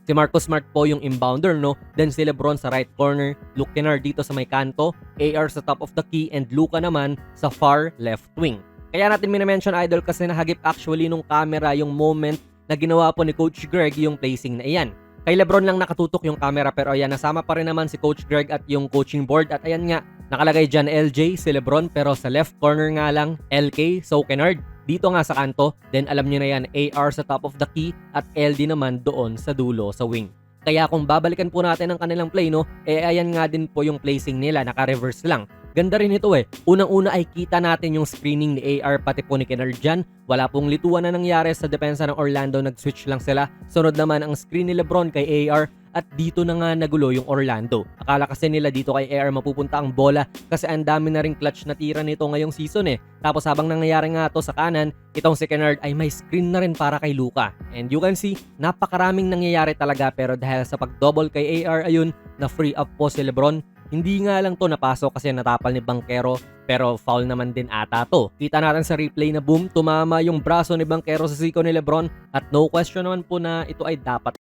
Si Marcus Smart po yung inbounder, no? Then si Lebron sa right corner, Luke Kennard dito sa may kanto, AR sa top of the key, and Luka naman sa far left wing. Kaya natin minamention, idol, kasi nahagip actually nung camera yung moment na ginawa po ni Coach Greg yung placing na iyan. Kay Lebron lang nakatutok yung camera, pero ayan, nasama pa rin naman si Coach Greg at yung coaching board. At ayan nga, nakalagay dyan LJ, si Lebron, pero sa left corner nga lang, LK, so Kennard. Dito nga sa kanto, then alam nyo na yan, AR sa top of the key at LD naman doon sa dulo sa wing. Kaya kung babalikan po natin ang kanilang play, no, ayan nga din po yung placing nila, naka-reverse lang. Ganda rin ito eh. Unang-una ay kita natin yung screening ni AR pati po ni Kennard dyan. Wala pong lituan na nangyari sa depensa ng Orlando, nag-switch lang sila. Sunod naman ang screen ni Lebron kay AR at dito na nga nagulo yung Orlando. Akala kasi nila dito kay AR mapupunta ang bola kasi ang dami na ring clutch na tira nito ngayong season eh. Tapos habang nangyayari nga to sa kanan, itong si Kennard ay may screen na rin para kay Luka. And you can see, napakaraming nangyayari talaga, pero dahil sa pag-double kay AR, ayun, na free up po si Lebron. Hindi nga lang to napasok kasi natapal ni Banchero, pero foul naman din ata to. Kita natin sa replay na boom, tumama yung braso ni Banchero sa siko ni Lebron at no question naman po na ito ay dapat